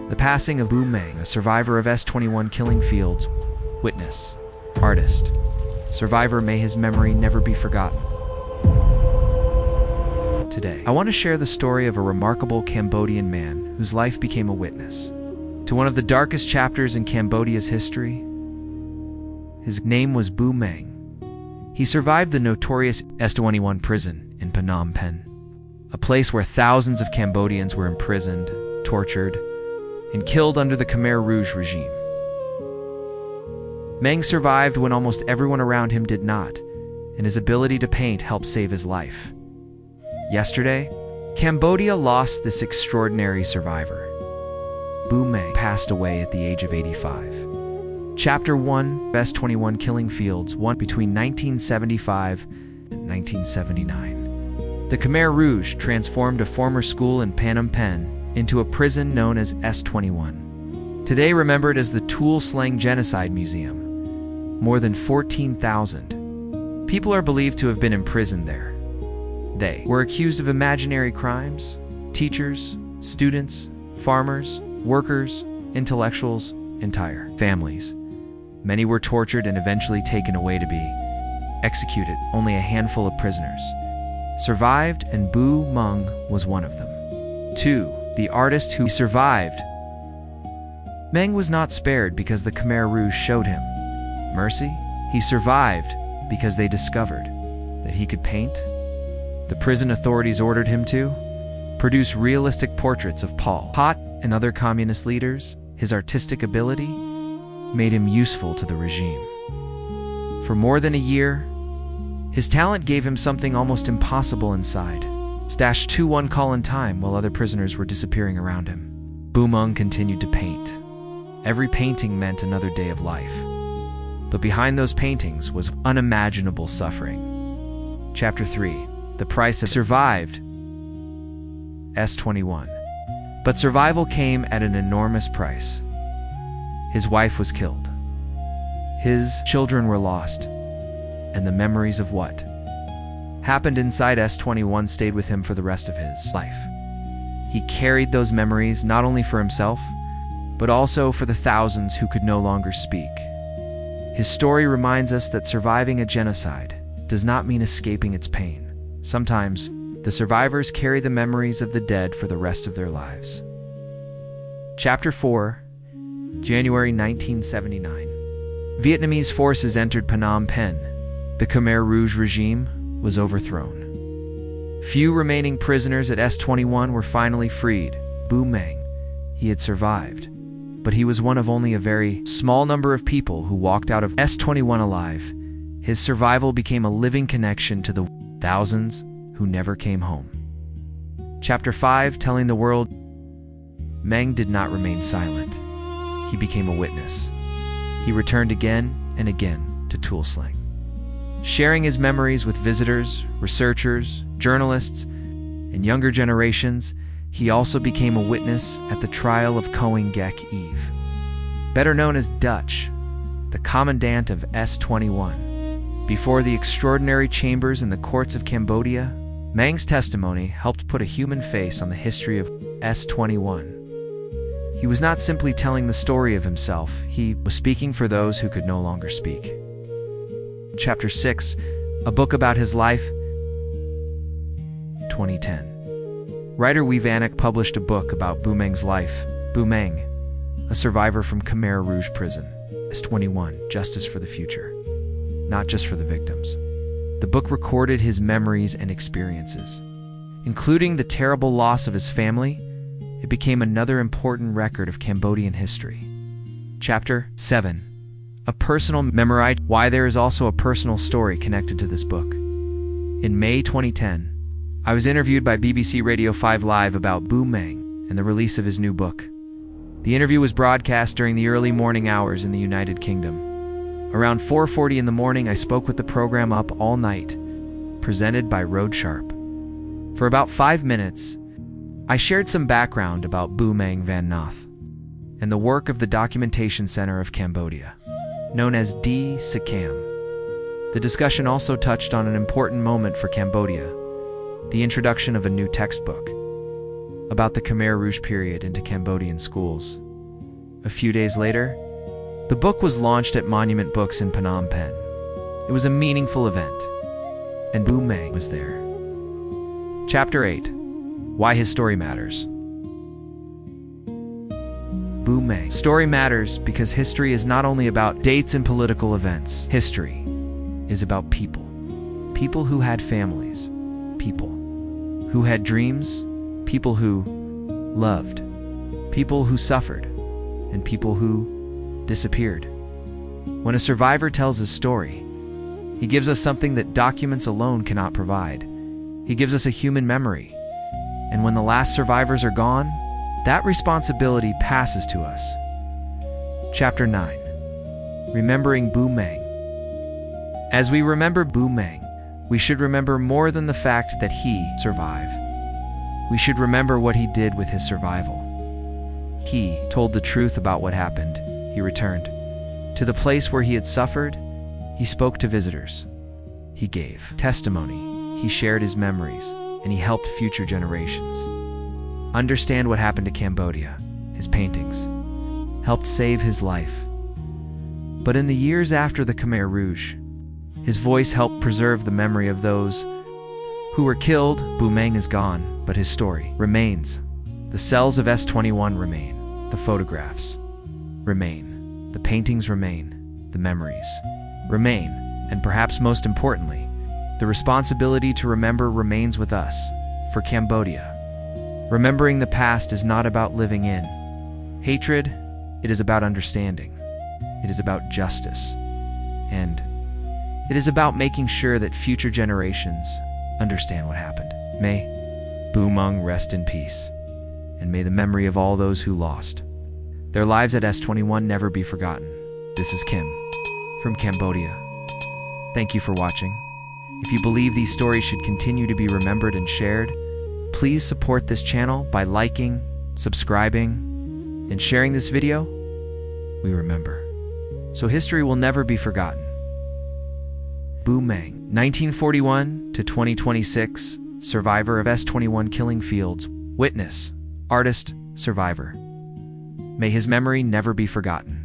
The Passing of Bou Meng, a survivor of S-21 killing fields, witness, artist. Survivor, may his memory never be forgotten. Today, I want to share the story of a remarkable Cambodian man whose life became a witness to one of the darkest chapters in Cambodia's history. His name was Bou Meng. He survived the notorious S-21 prison in Phnom Penh, a place where thousands of Cambodians were imprisoned, tortured, and killed under the Khmer Rouge regime. Meng survived when almost everyone around him did not, and his ability to paint helped save his life. Yesterday, Cambodia lost this extraordinary survivor. Bou Meng passed away at the age of 85. Chapter 1, S-21 Killing Fields, between 1975 and 1979. The Khmer Rouge transformed a former school in Phnom Penh into a prison known as S-21. Today remembered as the Tuol Sleng Genocide Museum. More than 14,000 people are believed to have been imprisoned there. They were accused of imaginary crimes. Teachers, students, farmers, workers, intellectuals, entire families. Many were tortured and eventually taken away to be executed. Only a handful of prisoners survived, and Bou Meng was one of them. 2. The artist who survived. Meng was not spared because the Khmer Rouge showed him mercy. He survived because they discovered that he could paint. The prison authorities ordered him to produce realistic portraits of Pol Pot and other communist leaders. His artistic ability made him useful to the regime. For more than a year, his talent gave him something almost impossible inside. *21 call in time while other prisoners were disappearing around him. Bou Meng continued to paint. Every painting meant another day of life. But behind those paintings was unimaginable suffering. Chapter 3. The price of survived. S-21. But survival came at an enormous price. His wife was killed. His children were lost. And the memories of what happened inside S-21 stayed with him for the rest of his life. He carried those memories not only for himself, but also for the thousands who could no longer speak. His story reminds us that surviving a genocide does not mean escaping its pain. Sometimes, the survivors carry the memories of the dead for the rest of their lives. Chapter 4, January 1979. Vietnamese forces entered Phnom Penh. The Khmer Rouge regime was overthrown. Few remaining prisoners at S-21 were finally freed. Bou Meng, he had survived, but he was one of only a very small number of people who walked out of S-21 alive. His survival became a living connection to the thousands who never came home. Chapter 5, telling the world. Meng did not remain silent. He became a witness. He returned again and again to Tuol Sleng, sharing his memories with visitors, researchers, journalists, and younger generations. He also became a witness at the trial of Khoeung Gek Eve, better known as Duch, the commandant of S-21. Before the extraordinary chambers in the courts of Cambodia, Meng's testimony helped put a human face on the history of S-21. He was not simply telling the story of himself, he was speaking for those who could no longer speak. Chapter 6, a book about his life. 2010. Writer Wee Vanek published a book about Bou Meng's life. Bou Meng, a survivor from Khmer Rouge prison. S-21, Justice for the Future, not just for the victims. The book recorded his memories and experiences, including the terrible loss of his family. It became another important record of Cambodian history. Chapter 7. A personal memory. Why there is also a personal story connected to this book. In May 2010, I was interviewed by BBC Radio 5 Live about Bou Meng and the release of his new book. The interview was broadcast during the early morning hours in the United Kingdom. Around 4:40 in the morning, I spoke with the program Up All Night, presented by Road Sharp. For about 5 minutes, I shared some background about Bou Meng Van Noth and the work of the Documentation Center of Cambodia, known as D-SACAM. The discussion also touched on an important moment for Cambodia, the introduction of a new textbook. about the Khmer Rouge period into Cambodian schools. A few days later, the book was launched at Monument Books in Phnom Penh. It was a meaningful event, and Bou Meng was there. Chapter 8. Why his story matters. Bou Meng's story matters because history is not only about dates and political events. History is about people. People who had families. People who had dreams. People who loved. People who suffered. And people who disappeared. When a survivor tells his story, he gives us something that documents alone cannot provide. He gives us a human memory. And when the last survivors are gone, that responsibility passes to us. Chapter 9. Remembering Bou Meng. As we remember Bou Meng, we should remember more than the fact that he survived. We should remember what he did with his survival. He told the truth about what happened. He returned to the place where he had suffered. He spoke to visitors. He gave testimony. He shared his memories, and he helped future generations understand what happened to Cambodia. His paintings helped save his life. But in the years after the Khmer Rouge, his voice helped preserve the memory of those who were killed. Bou Meng is gone, but his story remains. The cells of S-21 remain. The photographs remain. The paintings remain. The memories remain. And perhaps most importantly, the responsibility to remember remains with us. For Cambodia, remembering the past is not about living in hatred. It is about understanding. It is about justice. And it is about making sure that future generations understand what happened. May Bou Meng rest in peace, and may the memory of all those who lost their lives at S-21 never be forgotten. This is Kim from Cambodia. Thank you for watching. If you believe these stories should continue to be remembered and shared, please support this channel by liking, subscribing, and sharing this video. We remember, so history will never be forgotten. Bou Meng, 1941 to 2026, survivor of S-21 killing fields, witness, artist, survivor. May his memory never be forgotten.